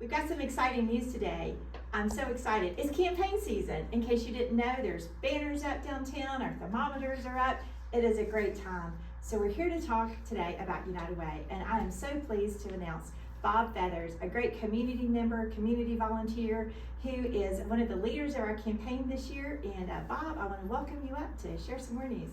We've got some exciting news today. I'm so excited. It's campaign season. In case you didn't know, there's banners up downtown, our thermometers are up. It is a great time. So we're here to talk today about United Way, and I am so pleased to announce Bob Feathers, a great community member, community volunteer, who is one of the leaders of our campaign this year. And Bob, I want to welcome you up to share some more news.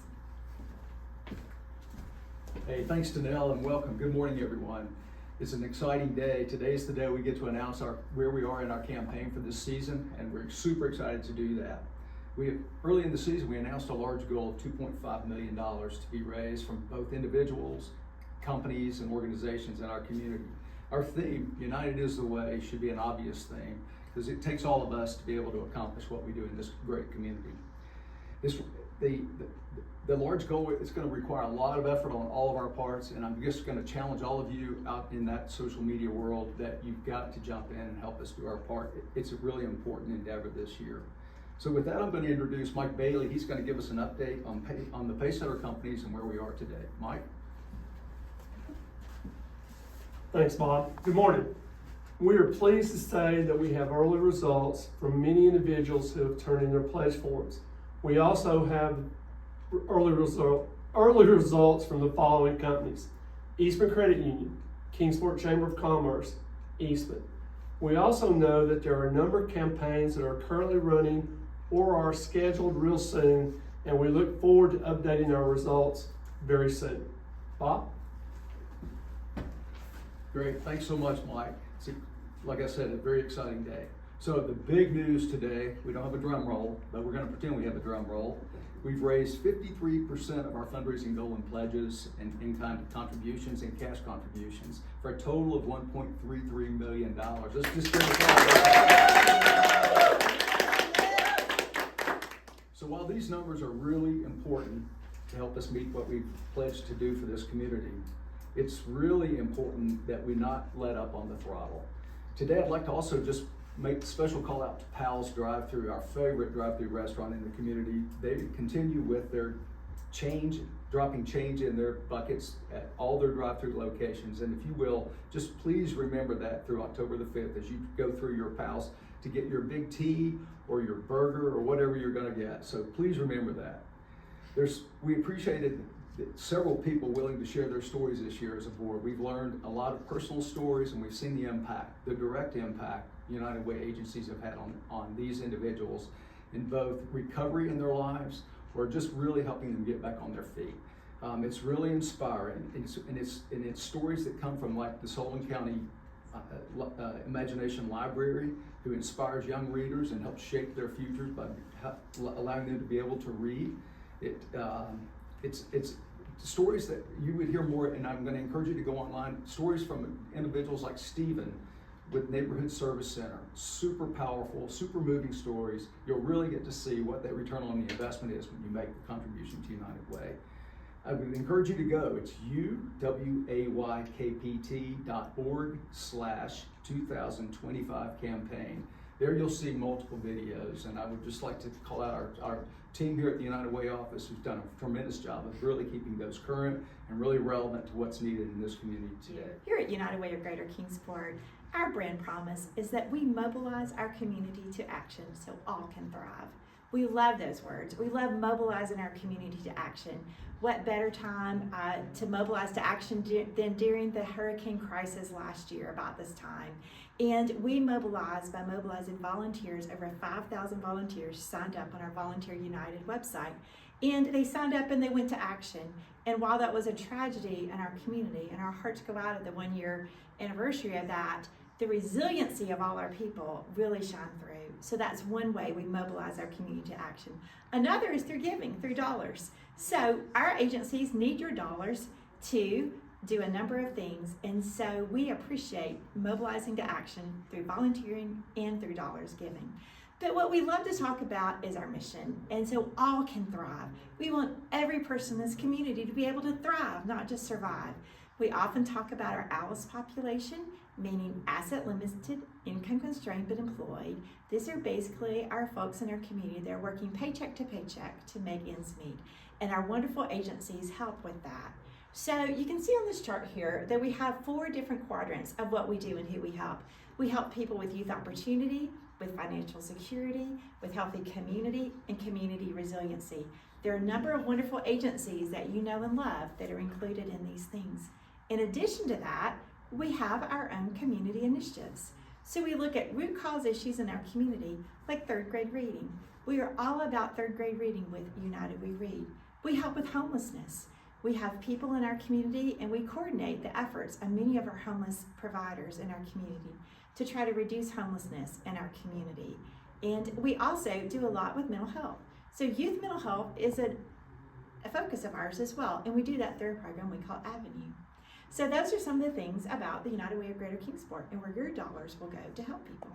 Hey, thanks Danelle, and welcome. Good morning, everyone. It's an exciting day. Today's the day we get to announce where we are in our campaign for this season, and we're super excited to do that. Early in the season, we announced a large goal of $2.5 million to be raised from both individuals, companies, and organizations in our community. Our theme, United is the Way, should be an obvious theme because it takes all of us to be able to accomplish what we do in this great community. The large goal is going to require a lot of effort on all of our parts, and I'm just going to challenge all of you out in that social media world that you've got to jump in and help us do our part. It's a really important endeavor this year. So with that, I'm going to introduce Mike Bailey. He's going to give us an update on the Paysetter companies and where we are today. Mike? Thanks, Bob. Good morning. We are pleased to say that we have early results from many individuals who have turned in their pledge forms. We also have early results from the following companies: Eastman Credit Union, Kingsport Chamber of Commerce, Eastman. We also know that there are a number of campaigns that are currently running or are scheduled real soon, and we look forward to updating our results very soon. Bob? Great, thanks so much, Mike. Like I said, a very exciting day. So the big news today, we don't have a drum roll, but we're going to pretend we have a drum roll. We've raised 53% of our fundraising goal in pledges and in-kind contributions and cash contributions for a total of $1.33 million. Let's just give a applause. So while these numbers are really important to help us meet what we've pledged to do for this community, it's really important that we not let up on the throttle. Today, I'd like to also just make a special call out to Pal's Drive-Thru, our favorite drive-thru restaurant in the community. They continue with their dropping change in their buckets at all their drive-thru locations. And if you will, just please remember that through October the 5th as you go through your Pal's to get your big tea or your burger or whatever you're gonna get. So please remember that. We appreciated several people willing to share their stories this year as a board. We've learned a lot of personal stories, and we've seen the impact, the direct impact United Way agencies have had on these individuals in both recovery in their lives or just really helping them get back on their feet. It's really inspiring, and it's stories that come from like the Sullivan County Imagination Library, who inspires young readers and helps shape their futures by allowing them to be able to read. It's stories that you would hear more, and I'm going to encourage you to go online. Stories from individuals like Stephen with Neighborhood Service Center. Super powerful, super moving stories. You'll really get to see what that return on the investment is when you make the contribution to United Way. I would encourage you to go. It's uwaykt.org/2025 campaign. There you'll see multiple videos, and I would just like to call out our team here at the United Way office who's done a tremendous job of really keeping those current and really relevant to what's needed in this community today. Here at United Way of Greater Kingsport, our brand promise is that we mobilize our community to action so all can thrive. We love those words. We love mobilizing our community to action. What better time to mobilize to action than during the hurricane crisis last year about this time. And we mobilized by mobilizing volunteers. Over 5,000 volunteers signed up on our Volunteer United website. And they signed up and they went to action. And while that was a tragedy in our community, and our hearts go out at the 1-year anniversary of that, the resiliency of all our people really shine through. So that's one way we mobilize our community to action. Another is through giving, through dollars. So our agencies need your dollars to do a number of things, and so we appreciate mobilizing to action through volunteering and through dollars giving. But what we love to talk about is our mission, and so all can thrive. We want every person in this community to be able to thrive, not just survive. We often talk about our ALICE population, meaning asset limited, income constrained, but employed. These are basically our folks in our community. They're working paycheck to paycheck to make ends meet, and our wonderful agencies help with that. So you can see on this chart here that we have 4 different quadrants of what we do and who we help. We help people with youth opportunity, with financial security, with healthy community, and community resiliency. There are a number of wonderful agencies that you know and love that are included in these things. In addition to that, we have our own community initiatives. So we look at root cause issues in our community, like 3rd grade reading. We are all about 3rd grade reading with United We Read. We help with homelessness. We have people in our community, and we coordinate the efforts of many of our homeless providers in our community to try to reduce homelessness in our community. And we also do a lot with mental health. So youth mental health is a focus of ours as well, and we do that through a program we call Avenue. So those are some of the things about the United Way of Greater Kingsport and where your dollars will go to help people.